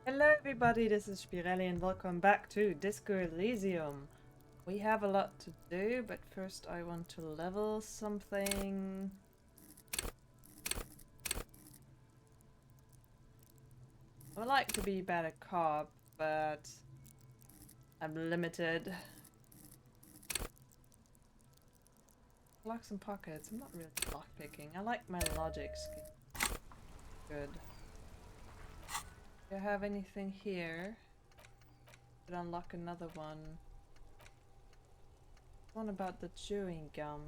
Hello everybody, this is Spirelli and welcome back to Disco Elysium. We have a lot to do, but first I want to level something. I would like to be better carve, but I'm limited. Locks and pockets, I'm not really lockpicking. I like my logic skill. Good. Do you have anything here? Could unlock another one. One about the chewing gum.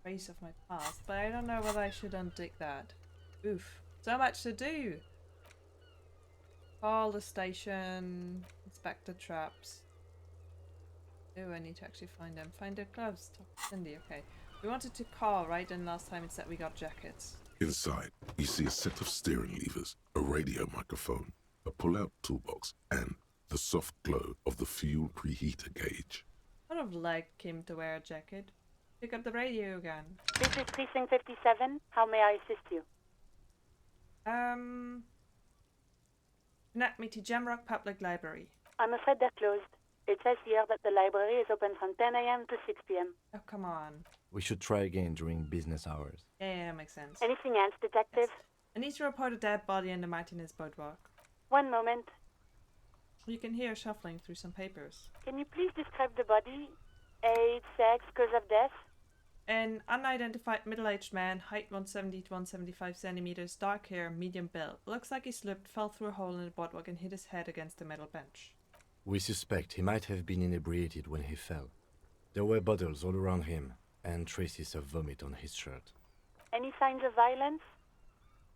Trace of my past, but I don't know whether I should untick that. Oof. So much to do! Call the station, inspect the traps. Oh, I need to actually find them. Find the gloves. Talk to Cindy, okay. We wanted to call, right? And last time it said we got jackets. Inside, you see a set of steering levers, a radio microphone, a pull-out toolbox, and the soft glow of the fuel preheater gauge. I would have liked Kim to wear a jacket. Pick up the radio again. This is Precinct 57. How may I assist you? Connect me to Jamrock Public Library. I'm afraid they're closed. It says here that the library is open from 10 a.m. to 6 p.m. Oh, come on. We should try again during business hours. Yeah, makes sense. Anything else, detective? Yes. I need to report a dead body in the Martinez boardwalk. One moment. You can hear shuffling through some papers. Can you please describe the body? Age, sex, cause of death? An unidentified middle-aged man, height 170 to 175 centimeters, dark hair, medium build. Looks like he slipped, fell through a hole in the boardwalk and hit his head against a metal bench. We suspect he might have been inebriated when he fell. There were bottles all around him, and traces of vomit on his shirt. Any signs of violence?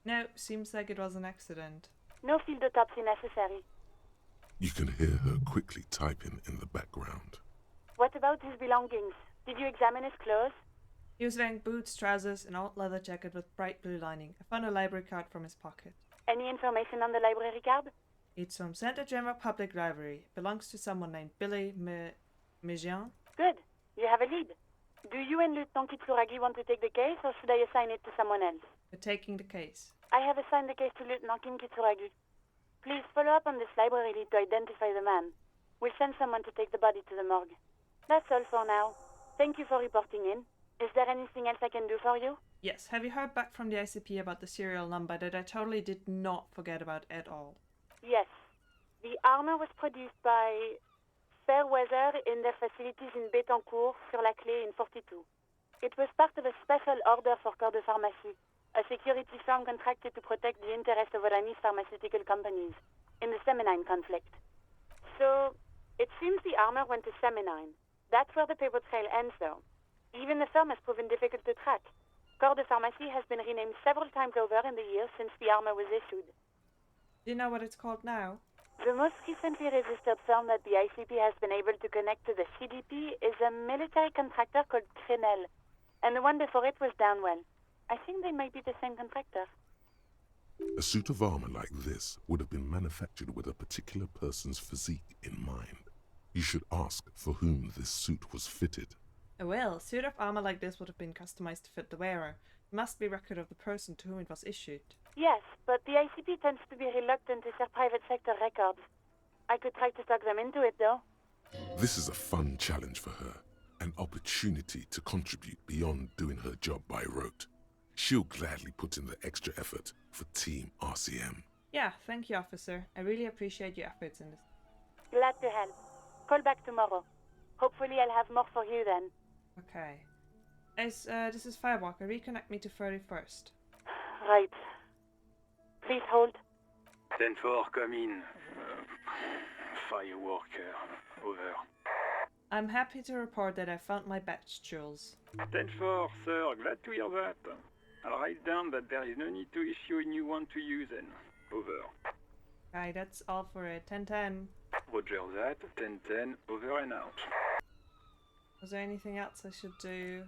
No, seems like it was an accident. No field autopsy necessary. You can hear her quickly typing in the background. What about his belongings? Did you examine his clothes? He was wearing boots, trousers, an old leather jacket with bright blue lining. I found a library card from his pocket. Any information on the library card? It's from Center Jamrock Public Library. Belongs to someone named Billy Mejean. Good. You have a lead. Do you and Lieutenant Kitsuragi want to take the case, or should I assign it to someone else? We're taking the case. I have assigned the case to Lieutenant Kitsuragi. Please follow up on this library lead to identify the man. We'll send someone to take the body to the morgue. That's all for now. Thank you for reporting in. Is there anything else I can do for you? Yes, have you heard back from the ICP about the serial number that I totally did not forget about at all? Yes. The armor was produced by Fairweather in their facilities in Betancourt, sur la Clé in 42. It was part of a special order for Corps de Pharmacie, a security firm contracted to protect the interests of Oranese pharmaceutical companies in the Semenine conflict. So, it seems the armor went to Semenine. That's where the paper trail ends, though. Even the firm has proven difficult to track. Corps de Pharmacie has been renamed several times over in the years since the armor was issued. Do you know what it's called now? The most recently registered firm that the ICP has been able to connect to the CDP is a military contractor called Crenel, and the one before it was Downwell. I think they might be the same contractor. A suit of armor like this would have been manufactured with a particular person's physique in mind. You should ask for whom this suit was fitted. Oh well, a suit of armor like this would have been customized to fit the wearer. It must be record of the person to whom it was issued. Yes, but the ICP tends to be reluctant to share private sector records. I could try to talk them into it, though. This is a fun challenge for her, an opportunity to contribute beyond doing her job by rote. She'll gladly put in the extra effort for Team RCM. Yeah, thank you, officer. I really appreciate your efforts in this. Glad to help. Call back tomorrow. Hopefully I'll have more for you then. Okay. This is Firewalker. Reconnect me to 31st. Right. Please hold. 10-4, come in. Fireworker, over. I'm happy to report that I found my batch jewels. 10-4, sir, glad to hear that. I'll write down that there is no need to issue a new one to you then. Over. Okay, that's all for it. 10-10. Roger that, 10-10, over and out. Was there anything else I should do?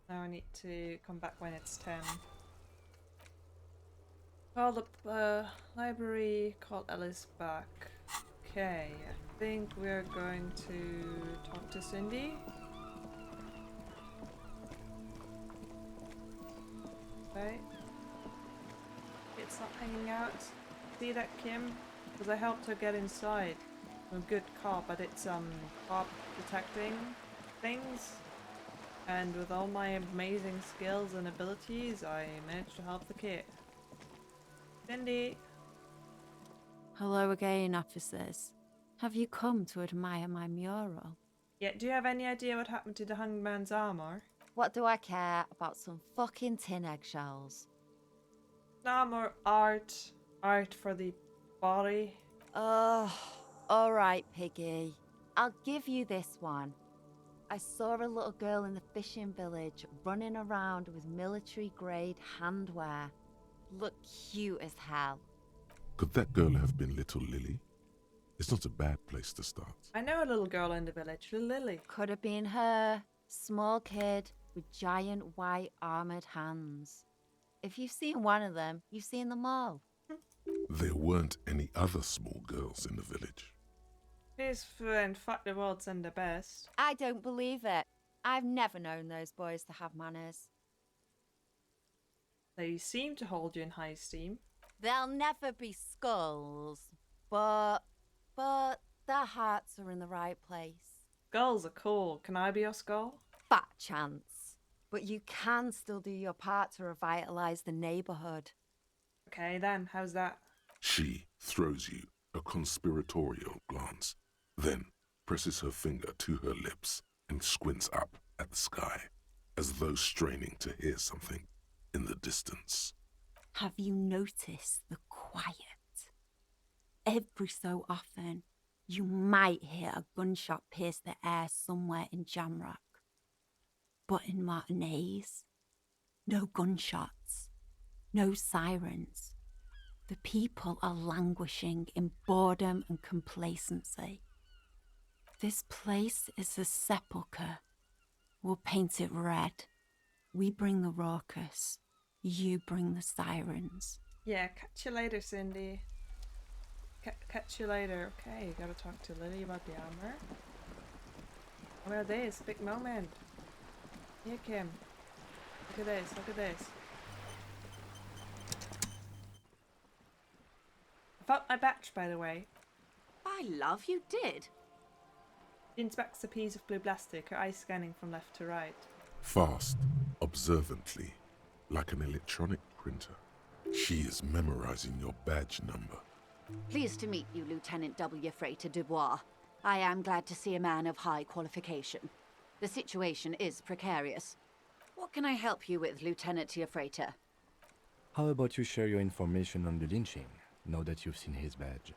Now I need to come back when it's 10. Call the library, call Alice back. Okay, I think we're going to talk to Cindy. Okay. It's stop hanging out. See that, Kim? Because I helped her get inside. I'm a good cop, but it's cop detecting things. And with all my amazing skills and abilities, I managed to help the kid. Cindy! Hello again, officers. Have you come to admire my mural? Yeah, do you have any idea what happened to the hangman's armor? What do I care about some fucking tin eggshells? Armor, art. Art for the body. Oh, alright, Piggy. I'll give you this one. I saw a little girl in the fishing village running around with military-grade handwear. Looked cute as hell. Could that girl have been little Lily? It's not a bad place to start. I know a little girl in the village, little Lily. Could have been her. Small kid with giant white armored hands. If you've seen one of them, you've seen them all. There weren't any other small girls in the village. Peaceful and fuck the world and the best. I don't believe it. I've never known those boys to have manners. They seem to hold you in high esteem. They'll never be skulls, but their hearts are in the right place. Skulls are cool. Can I be your skull? Fat chance. But you can still do your part to revitalize the neighborhood. Okay then, how's that? She throws you a conspiratorial glance, then presses her finger to her lips and squints up at the sky, as though straining to hear something in the distance. Have you noticed the quiet? Every so often, you might hear a gunshot pierce the air somewhere in Jamrock. But in Martinez, no gunshots, no sirens. The people are languishing in boredom and complacency. This place is a sepulchre. We'll paint it red. We bring the raucous. You bring the sirens. Yeah, catch you later, Cindy. Catch you later. Okay, you gotta talk to Lily about the armor. Well, this big moment. Here, Kim. Look at this. Look at this. I found my batch, by the way. By love, you did. She inspects a piece of blue plastic, her eyes scanning from left to right. Fast, observantly, like an electronic printer. She is memorizing your badge number. Pleased to meet you, Lieutenant W. Freighter Dubois. I am glad to see a man of high qualification. The situation is precarious. What can I help you with, Lieutenant Freighter? How about you share your information on the lynching, now that you've seen his badge?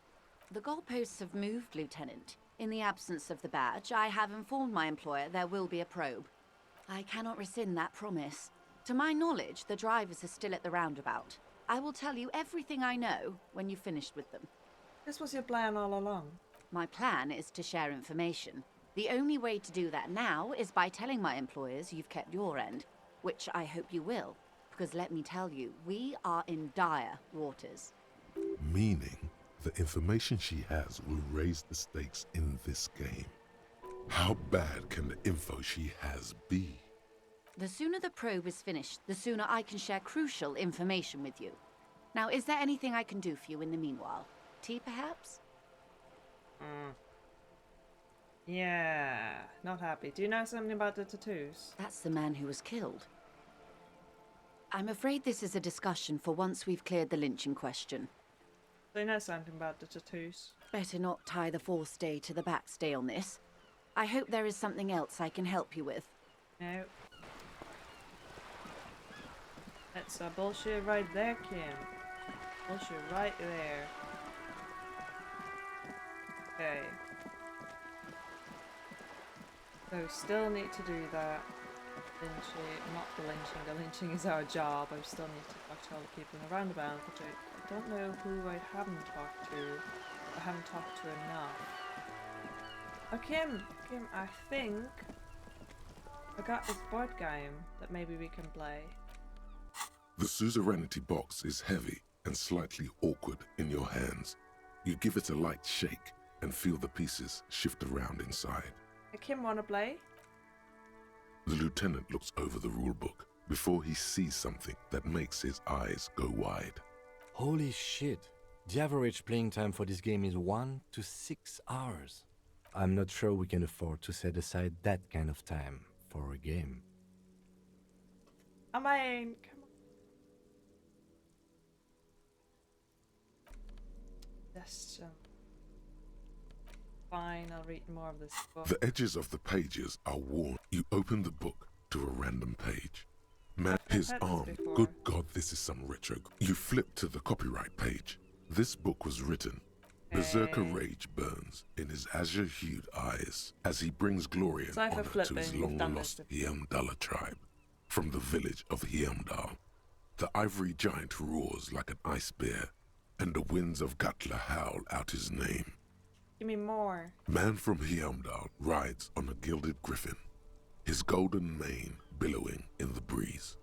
The goalposts have moved, Lieutenant. In the absence of the badge, I have informed my employer there will be a probe. I cannot rescind that promise. To my knowledge, the drivers are still at the roundabout. I will tell you everything I know when you've finished with them. This was your plan all along. My plan is to share information. The only way to do that now is by telling my employers you've kept your end, which I hope you will, because let me tell you, we are in dire waters. Meaning, the information she has will raise the stakes in this game. How bad can the info she has be? The sooner the probe is finished, the sooner I can share crucial information with you. Now, is there anything I can do for you in the meanwhile? Tea, perhaps? Yeah, not happy. Do you know something about the tattoos? That's the man who was killed. I'm afraid this is a discussion for once we've cleared the lynching question. Do you know something about the tattoos? Better not tie the forestay to the backstay on this. I hope there is something else I can help you with. No. That's a bullshit right there, Kim. Bullshit right there. Okay. So still need to do that. Lynching, not the lynching. The lynching is our job. I still need to talk to all the people in the roundabout, which I don't know who I haven't talked to. I haven't talked to enough. Oh, Kim, I think I got this board game that maybe we can play. The suzerainty box is heavy and slightly awkward in your hands. You give it a light shake and feel the pieces shift around inside. Hey, Kim, wanna play? The lieutenant looks over the rulebook before he sees something that makes his eyes go wide. Holy shit! The average playing time for this game is 1 to 6 hours. I'm not sure we can afford to set aside that kind of time for a game. I mean, come on. That's fine, I'll read more of this book. The edges of the pages are worn. You open the book to a random page. Man, his heard this arm. before. Good God, this is some retro. You flip to the copyright page. This book was written. Berserker Okay. rage burns in his azure-hued eyes as he brings glory and Sorry for honor to flipping, his you've done long-lost this before. Heimdalla tribe. From the village of Heimdall, the ivory giant roars like an ice bear, and the winds of Gatla howl out his name. Give me more. Man from Heimdall rides on a gilded griffin, his golden mane billowing in the breeze.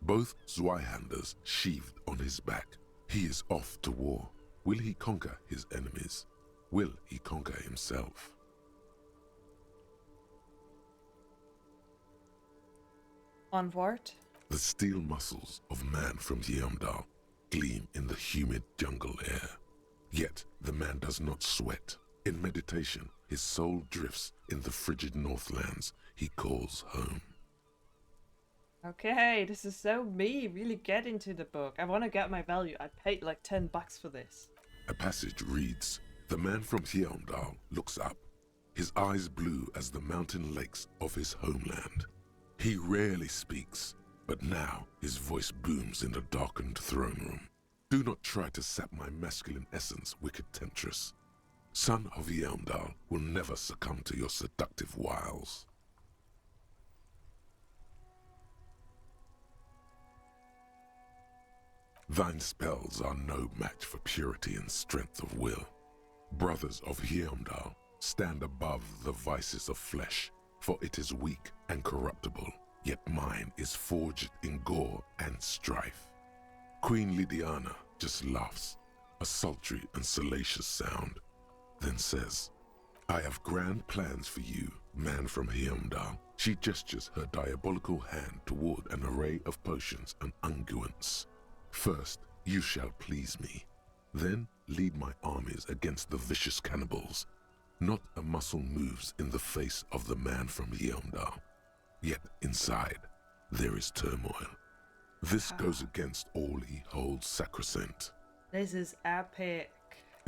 Both Zweihanders sheathed on his back. He is off to war. Will he conquer his enemies? Will he conquer himself? Onward. The steel muscles of man from Heimdall gleam in the humid jungle air. Yet the man does not sweat. In meditation, his soul drifts in the frigid northlands he calls home. Okay, this is so me. Really get into the book. I want to get my value. I paid like $10 for this. A passage reads, the man from Heimdall looks up, his eyes blue as the mountain lakes of his homeland. He rarely speaks, but now his voice booms in the darkened throne room. Do not try to sap my masculine essence, wicked temptress. Son of Heimdall will never succumb to your seductive wiles. Thine spells are no match for purity and strength of will. Brothers of Heimdall, stand above the vices of flesh, for it is weak and corruptible, yet mine is forged in gore and strife. Queen Lydiana just laughs, a sultry and salacious sound, then says, I have grand plans for you, man from Heimdall. She gestures her diabolical hand toward an array of potions and unguents. First, you shall please me. Then lead my armies against the vicious cannibals. Not a muscle moves in the face of the man from Heimdall. Yet inside, there is turmoil. This goes against all he holds sacrosanct. This is epic.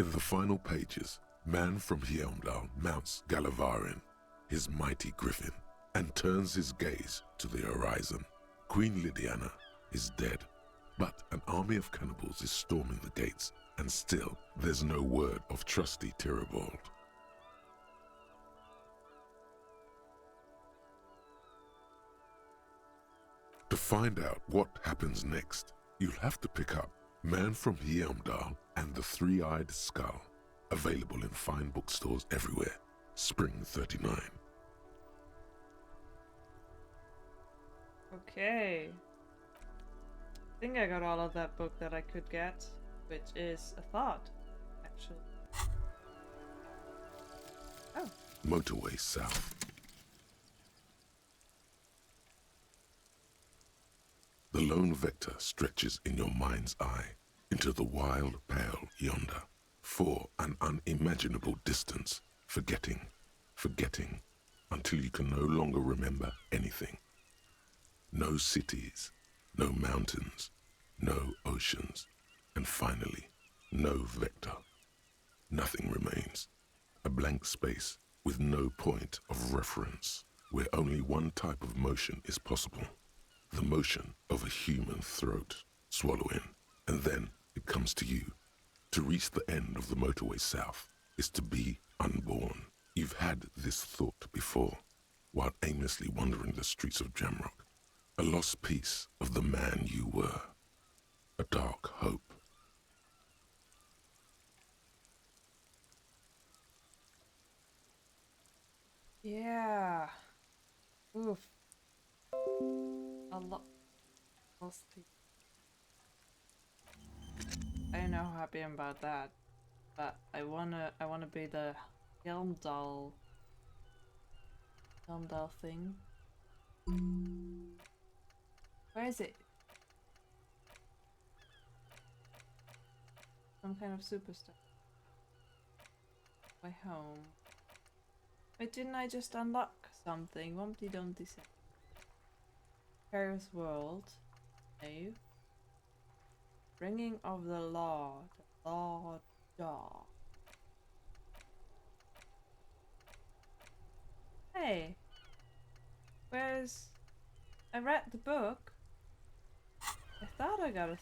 In the final pages, man from Heimdall mounts Galavarin, his mighty griffin, and turns his gaze to the horizon. Queen Lydiana is dead, but an army of cannibals is storming the gates, and still there's no word of trusty Tyribald. To find out what happens next, you'll have to pick up Man from Heimdall and the Three-Eyed Skull, available in fine bookstores everywhere. Spring 39. Okay. I think I got all of that book that I could get, which is a thought, actually. Oh. Motorway South. The lone vector stretches in your mind's eye into the wild pale yonder, for an unimaginable distance, forgetting, until you can no longer remember anything. No cities, no mountains, no oceans, and finally, no vector. Nothing remains. A blank space with no point of reference, where only one type of motion is possible. The motion of a human throat, swallow in, and then it comes to you. To reach the end of the motorway south is to be unborn. You've had this thought before, while aimlessly wandering the streets of Jamrock. A lost piece of the man you were. A dark hope. Yeah. Oof. A lot. Lost people. I don't know how happy I'm about that, but I wanna be the Heimdall thing. Where is it? Some kind of superstar. My home. Wait, didn't I just unlock something? Wumpty Dumpty said. Paris World. No. Bringing of the law. The law jaw. Hey. Where's... I read the book. I thought I got it.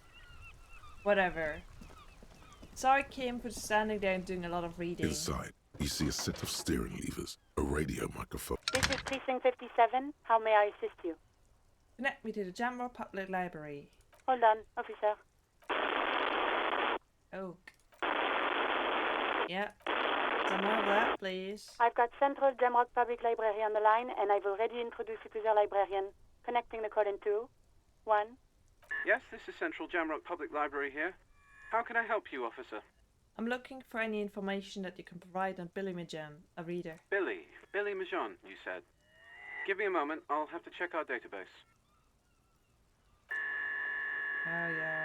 Whatever. Sorry, Kim, for standing there and doing a lot of reading. Inside, you see a set of steering levers, a radio microphone. This is Precinct 57. How may I assist you? Connect me to the Jamrock Public Library. Hold on, officer. Oh. Yeah. Some more of that, please. I've got Central Jamrock Public Library on the line, and I've already introduced you to their librarian. Connecting the call in 2, 1. Yes, this is Central Jamrock Public Library here. How can I help you, officer? I'm looking for any information that you can provide on Billy Majan, a reader. Billy Majan, you said. Give me a moment, I'll have to check our database. Oh, yeah.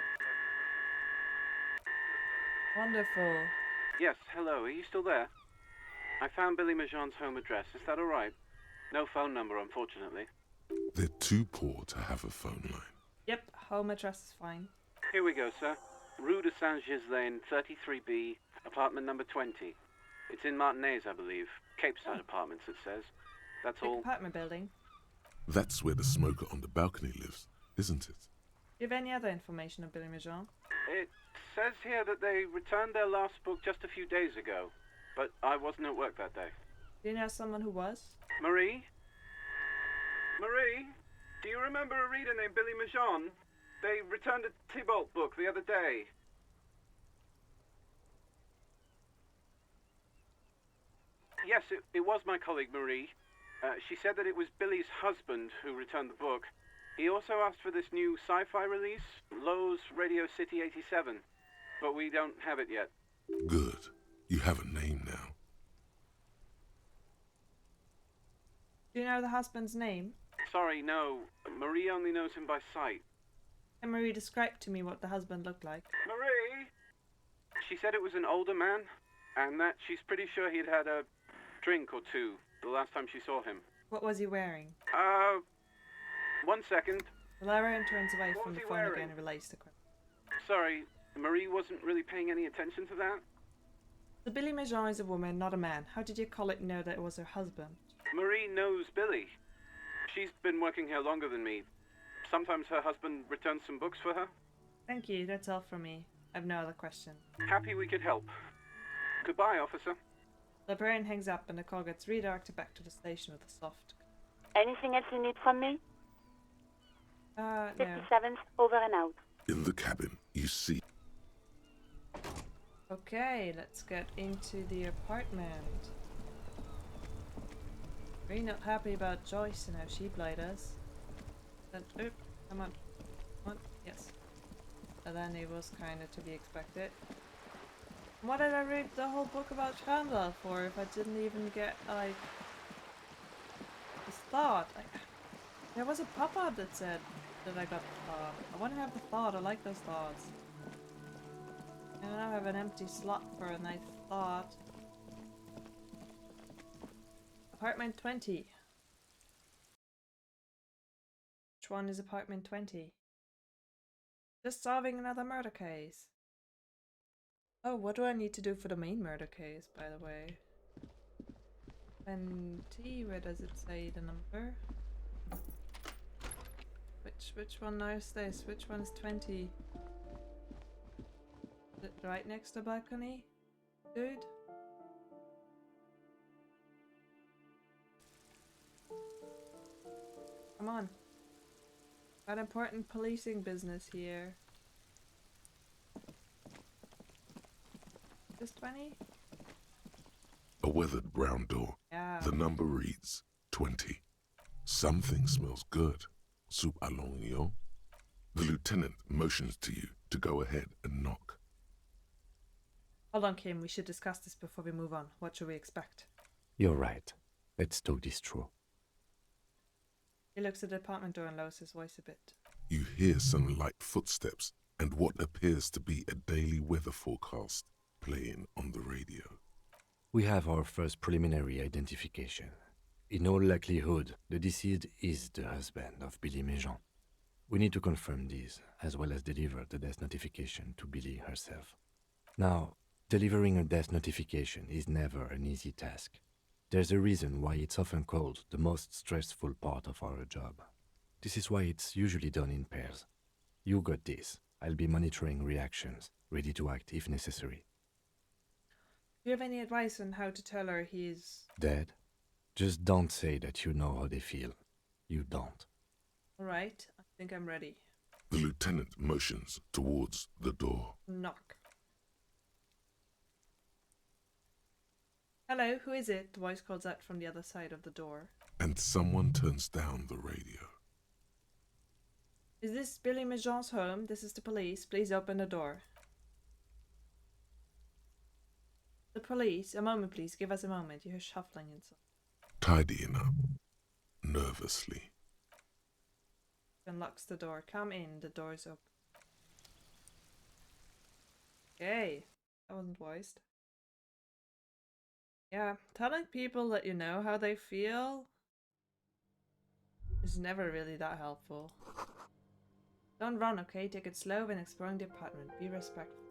Wonderful. Yes, hello, are you still there? I found Billy Majan's home address, is that alright? No phone number, unfortunately. They're too poor to have a phone line. Yep, home address is fine. Here we go, sir. Rue de Saint-Ghislain, 33B, apartment number 20. It's in Martinez, I believe. Cape Side Apartments, it says. That's Big all. apartment building. That's where the smoker on the balcony lives, isn't it? Do you have any other information on Billy Majan? It says here that they returned their last book just a few days ago, but I wasn't at work that day. Do you know someone who was? Marie? Marie? Do you remember a reader named Billy Majan? They returned a Tybalt book the other day. Yes, it was my colleague Marie. She said that it was Billy's husband who returned the book. He also asked for this new sci-fi release, Lowe's Radio City 87, but we don't have it yet. Good. You have a name now. Do you know the husband's name? Sorry, no. Marie only knows him by sight. Can Marie describe to me what the husband looked like? Marie? She said it was an older man, and that she's pretty sure he'd had a drink or two the last time she saw him. What was he wearing? 1 second. The librarian turns away What from was the he phone wearing? again and relays the question. Sorry, Marie wasn't really paying any attention to that. So Billy Majan is a woman, not a man. How did your colleague know that it was her husband? Marie knows Billy. She's been working here longer than me. Sometimes her husband returns some books for her. Thank you, that's all from me. I have no other question. Happy we could help. Goodbye, officer. The librarian hangs up and the call gets redirected back to the station with a soft... Anything else you need from me? No. 57th, over and out. In the cabin, you see... Okay, let's get into the apartment. Really not happy about Joyce and how she played us. Then, oop, come on. Come on, yes. And then it was kind of to be expected. What did I read the whole book about Chandler for if I didn't even get, like, this thought? There was a pop-up that said that I got the thought. I want to have the thought, I like those thoughts. And now I have an empty slot for a nice thought. Apartment 20. Which one is apartment 20? Just solving another murder case. Oh, what do I need to do for the main murder case, by the way? 20, where does it say the number? Which one now is this? Which one is 20? Is it right next to the balcony? Dude? Come on. Got important policing business here. This 20? A weathered brown door. Yeah. The number reads 20. Something smells good. Soup à l'oignon. The lieutenant motions to you to go ahead and knock. Hold on, Kim. We should discuss this before we move on. What should we expect? You're right. Let's talk this through. He looks at the apartment door and lowers his voice a bit. You hear some light footsteps and what appears to be a daily weather forecast playing on the radio. We have our first preliminary identification. In all likelihood, the deceased is the husband of Billy Méjean. We need to confirm this, as well as deliver the death notification to Billy herself. Now, delivering a death notification is never an easy task. There's a reason why it's often called the most stressful part of our job. This is why it's usually done in pairs. You got this. I'll be monitoring reactions, ready to act if necessary. Do you have any advice on how to tell her he's... Dead? Just don't say that you know how they feel. You don't. Alright, I think I'm ready. The lieutenant motions towards the door. Knock. Hello, who is it? The voice calls out from the other side of the door. And someone turns down the radio. Is this Billy Méjean's home? This is the police. Please open the door. The police? A moment, please. Give us a moment. You hear shuffling inside. Tidying up, nervously. Unlocks the door. Come in. The door's open. Okay. That wasn't voiced. Yeah, telling people that you know how they feel is never really that helpful. Don't run, okay? Take it slow when exploring the apartment. Be respectful.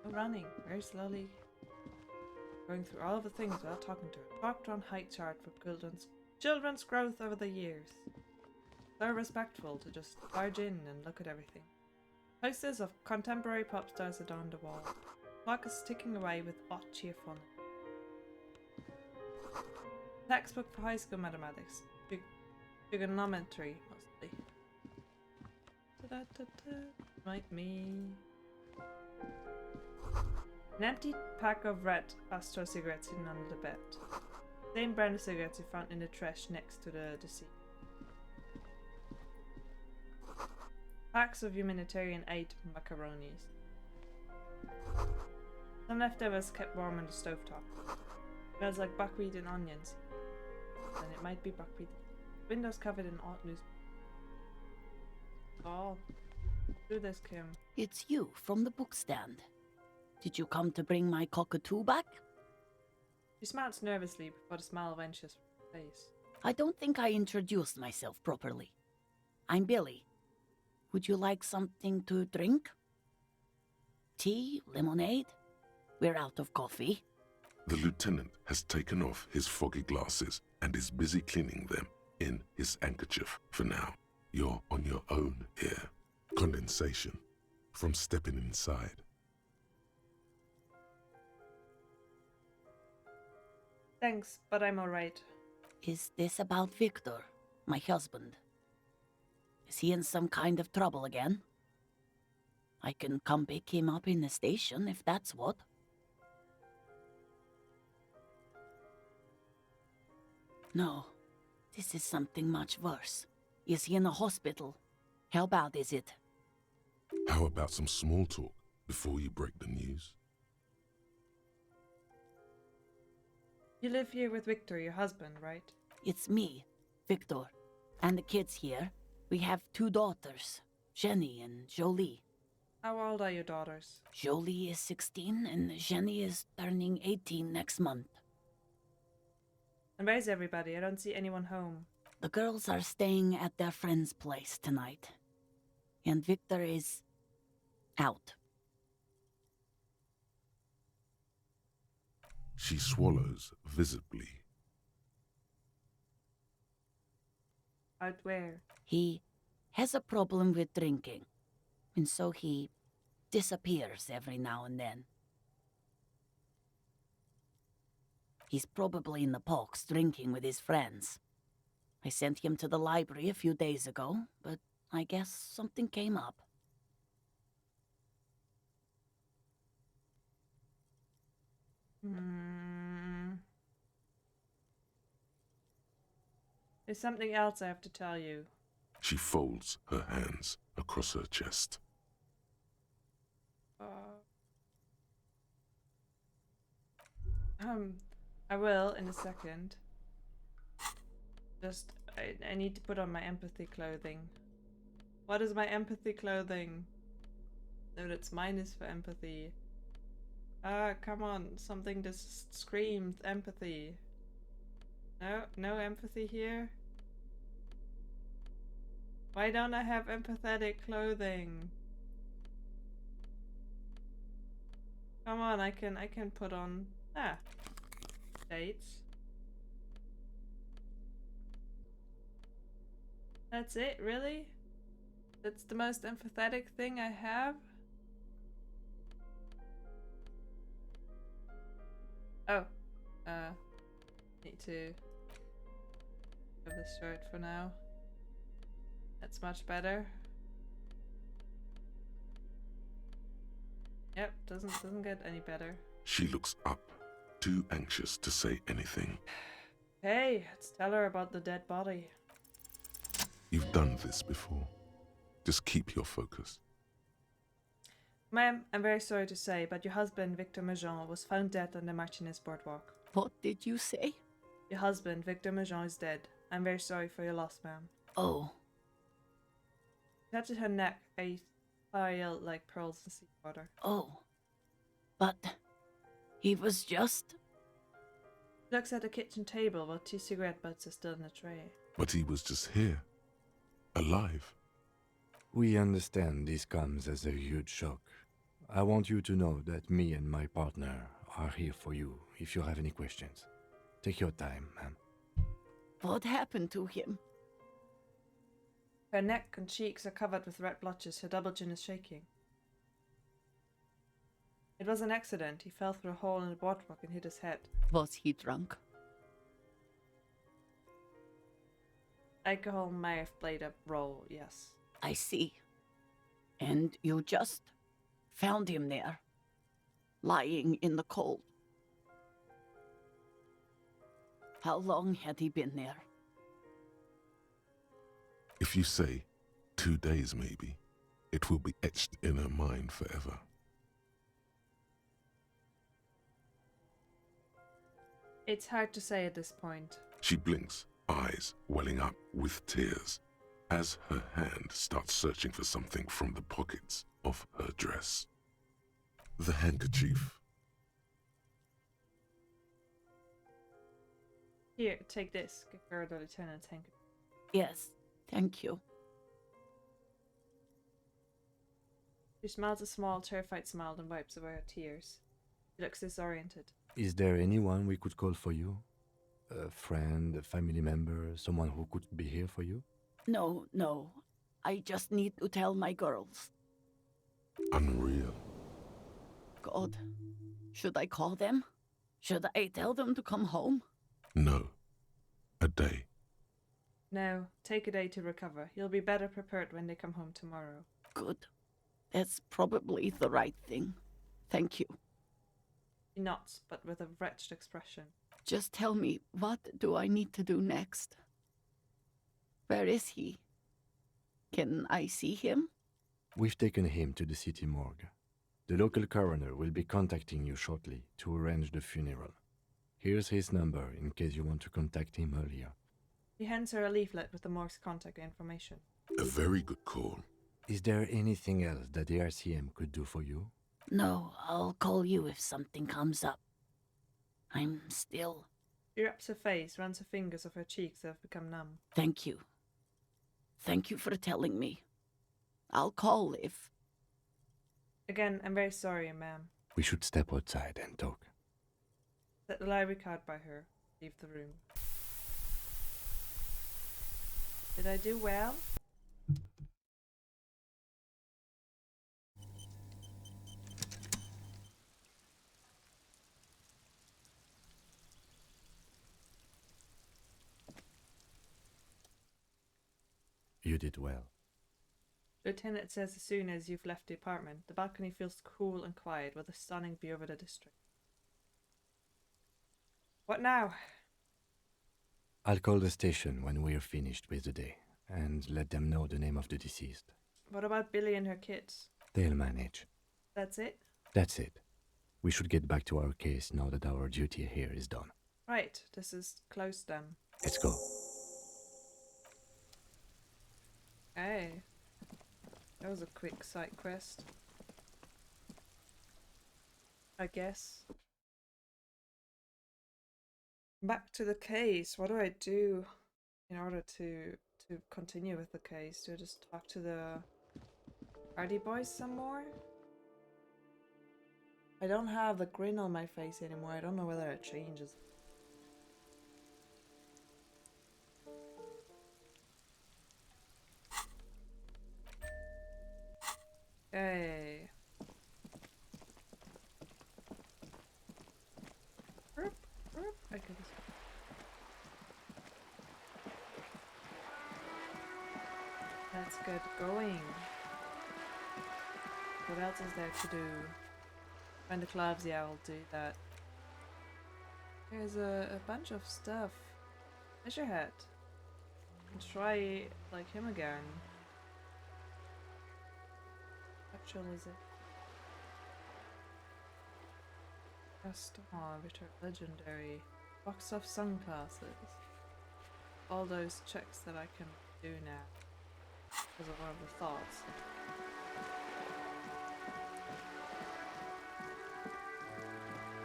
No running. Very slowly. Going through all of the things without talking to her. Talked on height chart for children's growth over the years. So respectful to just barge in and look at everything. Posters of contemporary pop stars adorn the wall. Clock is ticking away with odd cheerfulness. Textbook for high school mathematics. Trigonometry, mostly. Might me. An empty pack of red Astro cigarettes sitting under the bed. Same brand of cigarettes you found in the trash next to the deceased. Packs of humanitarian aid macaronis. Some leftovers kept warm on the stovetop. Smells like buckwheat and onions. And it might be buckwheat. Windows covered in odd news. Oh, do this, Kim. It's you from the book stand. Did you come to bring my cockatoo back? She smiles nervously before the smile vanishes from her face. I don't think I introduced myself properly. I'm Billy. Would you like something to drink? Tea? Lemonade? We're out of coffee. The lieutenant has taken off his foggy glasses and is busy cleaning them in his handkerchief for now. You're on your own here. Condensation from stepping inside. Thanks, but I'm alright. Is this about Victor, my husband? Is he in some kind of trouble again? I can come pick him up in the station if that's what. No, this is something much worse. Is he in a hospital? How bad is it? How about some small talk before you break the news? You live here with Victor, your husband, right? It's me, Victor, and the kids here. We have 2 daughters, Jenny and Jolie. How old are your daughters? Jolie is 16 and Jenny is turning 18 next month. And where's everybody? I don't see anyone home. The girls are staying at their friend's place tonight. And Victor is out. She swallows visibly. Out where? He has a problem with drinking, and so he disappears every now and then. He's probably in the parks drinking with his friends. I sent him to the library a few days ago, but I guess something came up. There's something else I have to tell you. She folds her hands across her chest. I will in a second. Just, I need to put on my empathy clothing. What is my empathy clothing? No, that's minus for empathy. Ah, come on. Something just screamed empathy. No, no empathy here. Why don't I have empathetic clothing? Come on, I can put on shades. That's it, really? That's the most empathetic thing I have? Oh, need to have this shirt for now. That's much better. Yep, doesn't get any better. She looks up, too anxious to say anything. Hey, let's tell her about the dead body. You've done this before. Just keep your focus. Ma'am, I'm very sorry to say, but your husband, Victor Majon, was found dead on the Martinez boardwalk. What did you say? Your husband, Victor Majon, is dead. I'm very sorry for your loss, ma'am. Oh, Touching her neck, a file like pearls in seawater. oh. But he was just... She looks at the kitchen table while 2 cigarette butts are still in the tray. But he was just here. Alive. We understand this comes as a huge shock. I want you to know that me and my partner are here for you if you have any questions. Take your time, ma'am. What happened to him? Her neck and cheeks are covered with red blotches. Her double chin is shaking. It was an accident. He fell through a hole in the boardwalk and hit his head. Was he drunk? Alcohol may have played a role, yes. I see. And you just found him there, lying in the cold. How long had he been there? If you say 2 days maybe, it will be etched in her mind forever. It's hard to say at this point. She blinks, eyes welling up with tears, as her hand starts searching for something from the pockets of her dress. The handkerchief. Here, take this. Give her the lieutenant's handkerchief. Yes, thank you. She smiles a small, terrified smile and wipes away her tears. She looks disoriented. Is there anyone we could call for you? A friend, a family member, someone who could be here for you? No, no. I just need to tell my girls. Unreal. God, should I call them? Should I tell them to come home? No. A day. No, take a day to recover. You'll be better prepared when they come home tomorrow. Good. That's probably the right thing. Thank you. She nods, but with a wretched expression. Just tell me, what do I need to do next? Where is he? Can I see him? We've taken him to the city morgue. The local coroner will be contacting you shortly to arrange the funeral. Here's his number in case you want to contact him earlier. He hands her a leaflet with the morgue's contact information. A very good call. Is there anything else that the RCM could do for you? No, I'll call you if something comes up. I'm still... She wraps her face, runs her fingers off her cheeks that have become numb. Thank you. Thank you for telling me. I'll call if... Again, I'm very sorry, ma'am. We should step outside and talk. Set the library card by her. Leave the room. Did I do well? You did well. Lieutenant says as soon as you've left the apartment, the balcony feels cool and quiet with a stunning view over the district. What now? I'll call the station when we're finished with the day and let them know the name of the deceased. What about Billy and her kids? They'll manage. That's it? That's it. We should get back to our case now that our duty here is done. Right, this is close then. Let's go. Hey. That was a quick side quest. I guess. Back to the case. What do I do in order to continue with the case? Do I just talk to the party boys some more? I don't have the grin on my face anymore. I don't know whether it changes. Okay. I can just... Let's get going. What else is there to do? Find the clubs, yeah, I'll do that. There's a bunch of stuff. Measure head. Try like him again. Actually, is it? Star, return legendary. Box of sunglasses. All those checks that I can do now. Because of one of the thoughts.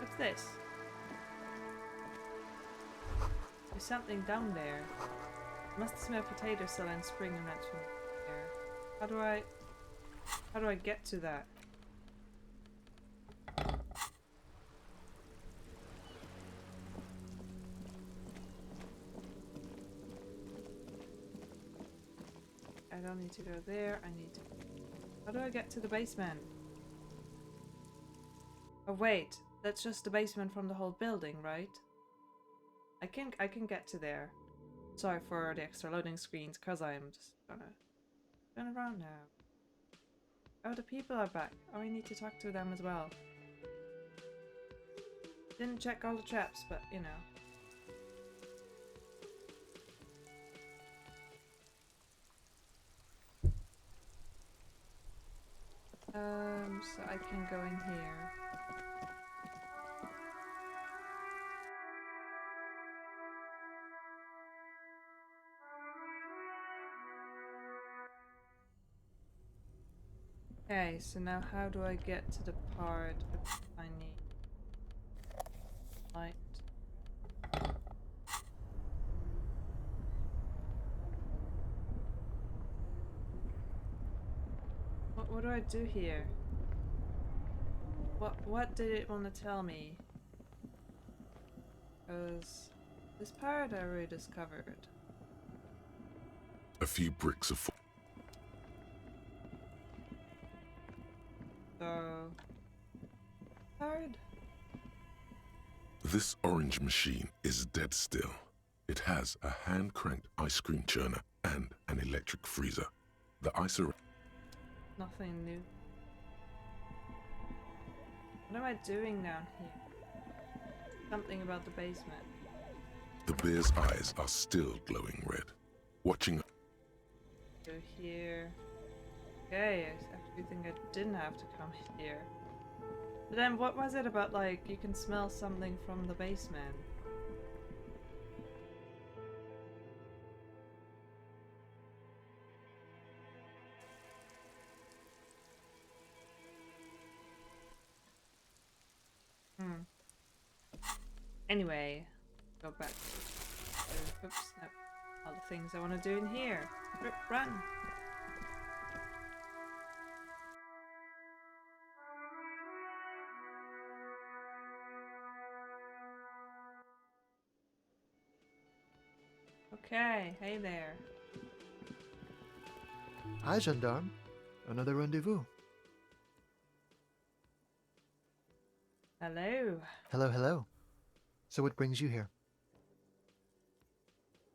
What's this? There's something down there. Must smell potato cell and spring nuts from there. How do I get to that? I don't need to go there. I need to... How do I get to the basement? Oh wait, that's just the basement from the whole building, right? I can get to there. Sorry for the extra loading screens, cause I'm just gonna turn around now. Oh, the people are back. Oh, I need to talk to them as well. Didn't check all the traps, but you know. So I can go in here. Okay, so now how do I get to the part that I need? Light. What do I do here? What did it want to tell me? Because this part I already discovered. A few bricks of... So... hard? This orange machine is dead still. It has a hand-cranked ice cream churner and an electric freezer. The ice... Nothing new. What am I doing down here? Something about the basement. The bear's eyes are still glowing red. Watching... Go here. Okay, I actually think I didn't have to come here. But then what was it about, like, you can smell something from the basement? Anyway, go back to... oops, no. All the things I want to do in here. Run! Okay, hey there. Hi, gendarme. Another rendezvous. Hello. Hello, hello. So what brings you here?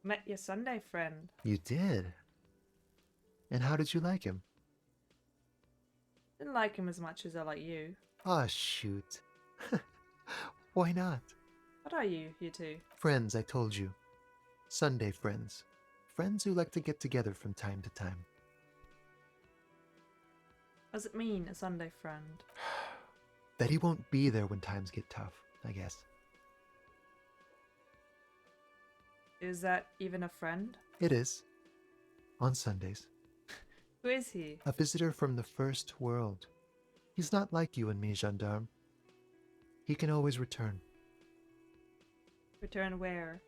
Met your Sunday friend. You did? And how did you like him? Didn't like him as much as I like you. Ah, shoot. Why not? What are you two? Friends, I told you. Sunday friends. Friends who like to get together from time to time. What does it mean, a Sunday friend? That he won't be there when times get tough, I guess. Is that even a friend? It is. On Sundays. Who is he? A visitor from the first world. He's not like you and me, gendarme. He can always return. Return where?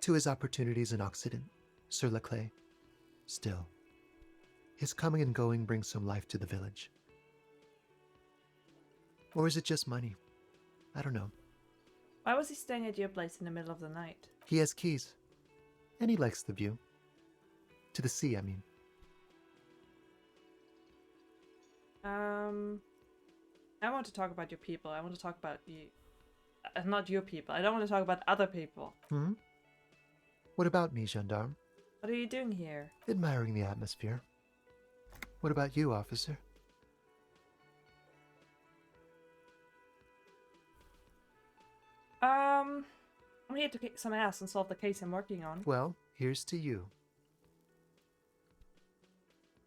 To his opportunities in Occident, Sur la Clé. Still, his coming and going brings some life to the village. Or is it just money? I don't know. Why was he staying at your place in the middle of the night? He has keys. And he likes the view. To the sea, I mean. I want to talk about your people. I want to talk about you. Not your people. I don't want to talk about other people. Hmm? What about me, gendarme? What are you doing here? Admiring the atmosphere. What about you, officer? I'm here to kick some ass and solve the case I'm working on. Well, here's to you.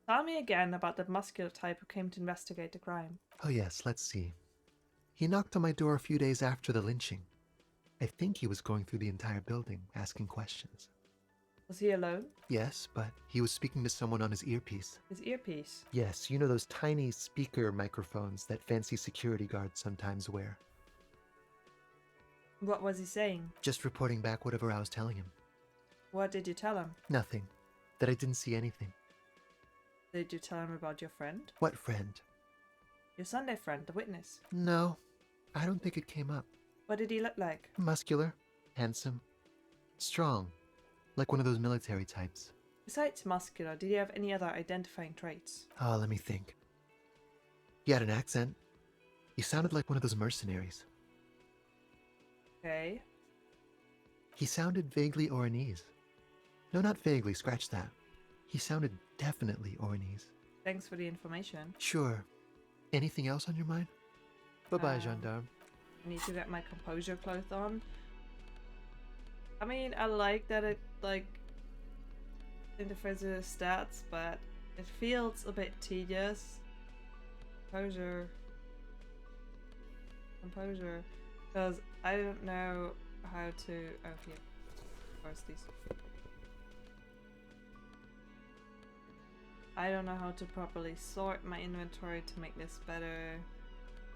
Tell me again about the muscular type who came to investigate the crime. Oh yes, let's see. He knocked on my door a few days after the lynching. I think he was going through the entire building, asking questions. Was he alone? Yes, but he was speaking to someone on his earpiece. His earpiece? Yes, you know those tiny speaker microphones that fancy security guards sometimes wear. What was he saying? Just reporting back whatever I was telling him. What did you tell him? Nothing. That I didn't see anything. Did you tell him about your friend? What friend? Your Sunday friend, the witness. No, I don't think it came up. What did he look like? Muscular, handsome, strong, like one of those military types. Besides muscular, did he have any other identifying traits? Oh, let me think. He had an accent. He sounded like one of those mercenaries. Okay. He sounded vaguely Oranese. No, not vaguely, scratch that. He sounded definitely Oranese. Thanks for the information. Sure. Anything else on your mind? Bye-bye, gendarme. I need to get my composure cloth on. I mean, I like that it, interferes with the stats, but it feels a bit tedious. Composure. Because I don't know how to... Oh, here. Where's these? I don't know how to properly sort my inventory to make this better.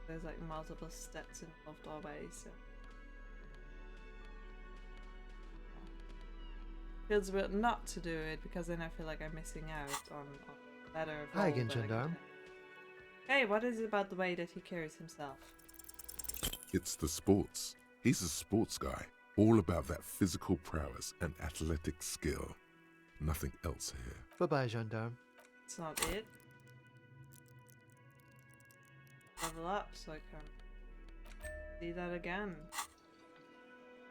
There's like multiple stats involved always. So. Feels weird not to do it because then I feel like I'm missing out on better. Hi again, gendarme. Hey, what is it about the way that he carries himself? It's the sports. He's a sports guy, all about that physical prowess and athletic skill. Nothing else here. Bye-bye, gendarme. It's not it. Level up so I can see that again.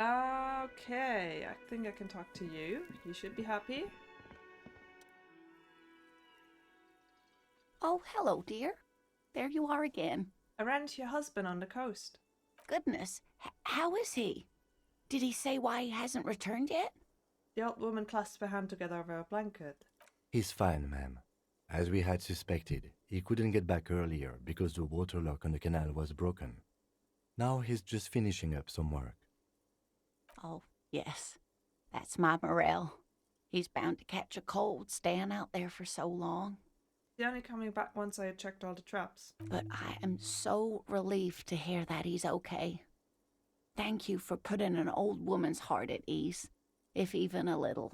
Okay, I think I can talk to you. You should be happy. Oh, hello, dear. There you are again. I ran into your husband on the coast. Goodness, how is he? Did he say why he hasn't returned yet? The old woman clasped her hand together over a blanket. He's fine, ma'am. As we had suspected, he couldn't get back earlier because the water lock on the canal was broken. Now he's just finishing up some work. Oh, yes. That's my Morel. He's bound to catch a cold staying out there for so long. He's only coming back once I had checked all the traps. But I am so relieved to hear that he's okay. Thank you for putting an old woman's heart at ease, if even a little.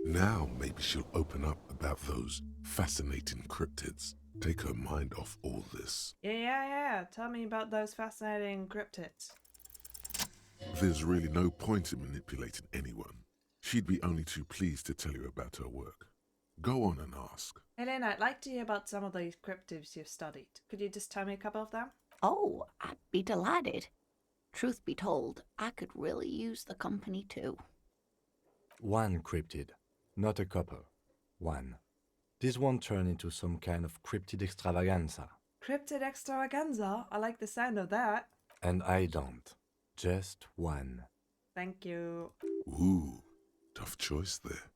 Now maybe she'll open up about those fascinating cryptids. Take her mind off all this. Yeah. Tell me about those fascinating cryptids. There's really no point in manipulating anyone. She'd be only too pleased to tell you about her work. Go on and ask. Helena, I'd like to hear about some of these cryptids you've studied. Could you just tell me a couple of them? Oh, I'd be delighted. Truth be told, I could really use the company too. One cryptid, not a couple. One. This won't turn into some kind of cryptid extravaganza. Cryptid extravaganza? I like the sound of that. And I don't. Just one. Thank you. Ooh, tough choice there.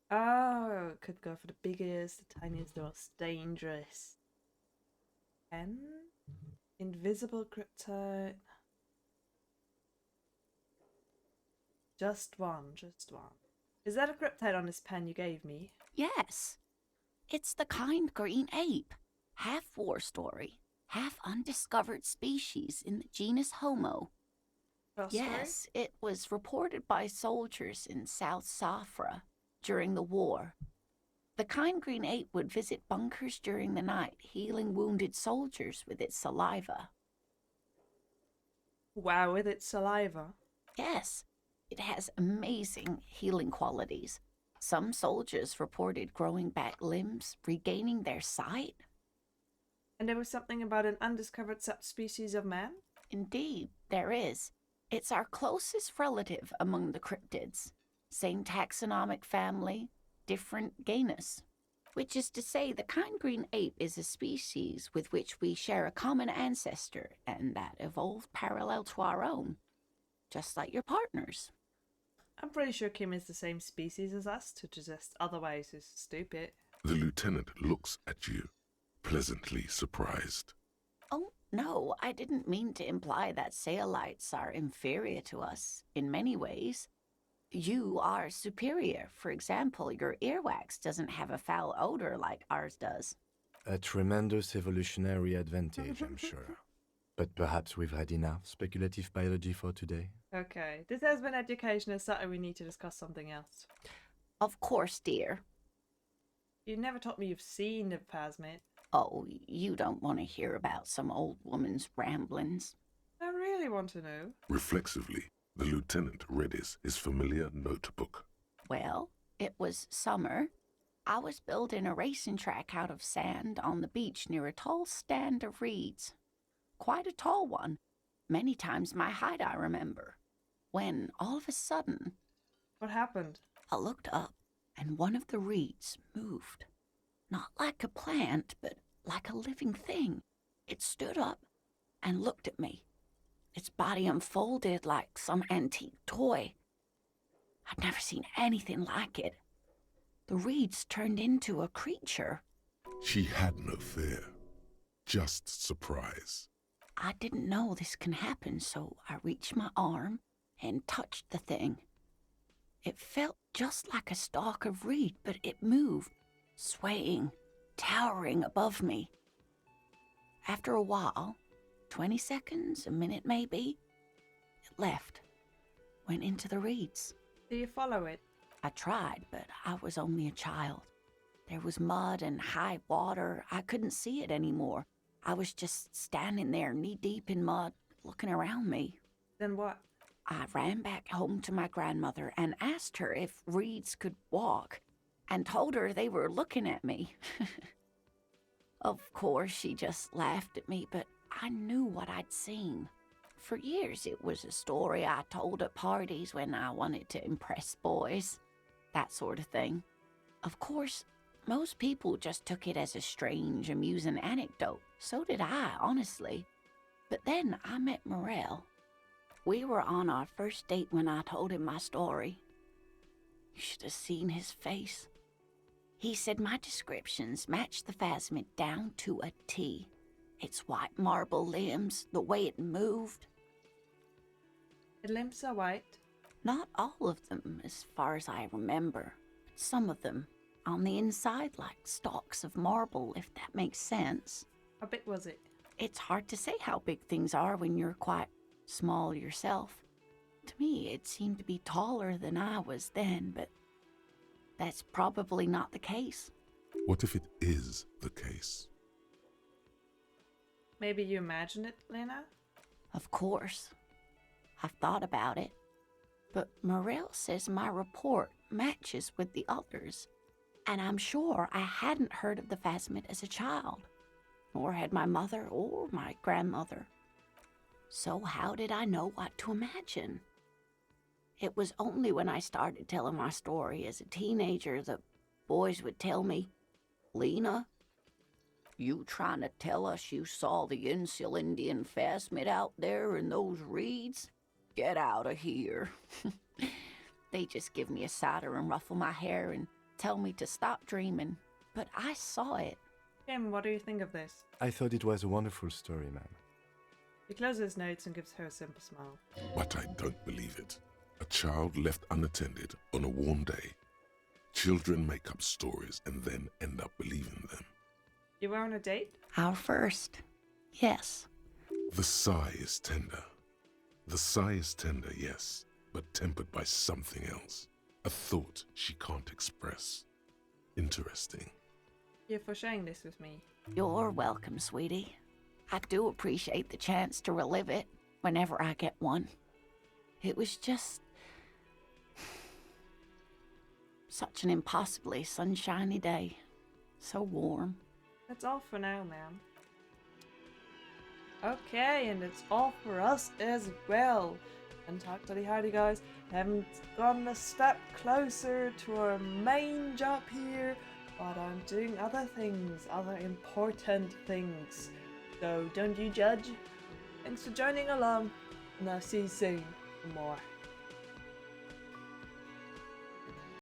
Oh, could go for the biggest, the tiniest, the most dangerous. Pen? Invisible cryptid. Just one. Is that a cryptid on this pen you gave me? Yes. It's the kind green ape. Half war story. half undiscovered species in the genus Homo. Oh, sorry? Yes, it was reported by soldiers in South Safra during the war. The kind green ape would visit bunkers during the night, healing wounded soldiers with its saliva. Wow, with its saliva. Yes, it has amazing healing qualities. Some soldiers reported growing back limbs, regaining their sight. And there was something about an undiscovered subspecies of man? Indeed, there is. It's our closest relative among the cryptids. Same taxonomic family, different genus. Which is to say, the kind green ape is a species with which we share a common ancestor and that evolved parallel to our own. Just like your partners. I'm pretty sure Kim is the same species as us, to just otherwise is stupid. The lieutenant looks at you, pleasantly surprised. Oh, no, I didn't mean to imply that Saelites are inferior to us in many ways. You are superior. For example, your earwax doesn't have a foul odor like ours does. A tremendous evolutionary advantage, I'm sure. But perhaps we've had enough speculative biology for today. Okay, this has been education. It's something we need to discuss something else. Of course, dear. You never told me you've seen the phasmid. Oh, you don't want to hear about some old woman's ramblings. I really want to know. Reflexively, the lieutenant readies his familiar notebook. Well, it was summer. I was building a racing track out of sand on the beach near a tall stand of reeds. Quite a tall one. Many times my height, I remember. When, all of a sudden... What happened? I looked up, and one of the reeds moved. Not like a plant, but like a living thing. It stood up and looked at me. Its body unfolded like some antique toy. I'd never seen anything like it. The reeds turned into a creature. She had no fear, just surprise. I didn't know this can happen, so I reached my arm and touched the thing. It felt just like a stalk of reed, but it moved, swaying, towering above me. After a while, 20 seconds, a minute maybe, it left, went into the reeds. Do you follow it? I tried, but I was only a child. There was mud and high water. I couldn't see it anymore. I was just standing there knee-deep in mud, looking around me. Then what? I ran back home to my grandmother and asked her if reeds could walk, and told her they were looking at me. Of course, she just laughed at me, but I knew what I'd seen. For years, it was a story I told at parties when I wanted to impress boys. That sort of thing. Of course, most people just took it as a strange, amusing anecdote. So did I, honestly. But then I met Morel. We were on our first date when I told him my story. You should have seen his face. He said my descriptions matched the phasmid down to a T. Its white marble limbs, the way it moved. The limbs are white. Not all of them, as far as I remember. But some of them, on the inside like stalks of marble, if that makes sense. How big was it? It's hard to say how big things are when you're quite small yourself. To me, it seemed to be taller than I was then, but that's probably not the case. What if it is the case? Maybe you imagine it, Lena? Of course. I've thought about it. But Morel says my report matches with the others. And I'm sure I hadn't heard of the phasmid as a child. Nor had my mother or my grandmother. So how did I know what to imagine? It was only when I started telling my story as a teenager that boys would tell me, "Lena, you trying to tell us you saw the Insulindian phasmid out there in those reeds? Get out of here." They just give me a cider and ruffle my hair and tell me to stop dreaming. But I saw it. Kim, what do you think of this? I thought it was a wonderful story, ma'am. He closes his notes and gives her a simple smile. But I don't believe it. A child left unattended on a warm day. Children make up stories and then end up believing them. You were on a date? Our first. Yes. The sigh is tender. The sigh is tender, yes, but tempered by something else. A thought she can't express. Interesting. You for sharing this with me. You're welcome, sweetie. I do appreciate the chance to relive it whenever I get one. It was just such an impossibly sunshiny day. So warm. That's all for now, ma'am. Okay, and it's all for us as well. And talk to the hardy guys. Haven't gotten a step closer to our main job here, but I'm doing other things, other important things. So don't you judge. Thanks for joining along, and I'll see you soon for more.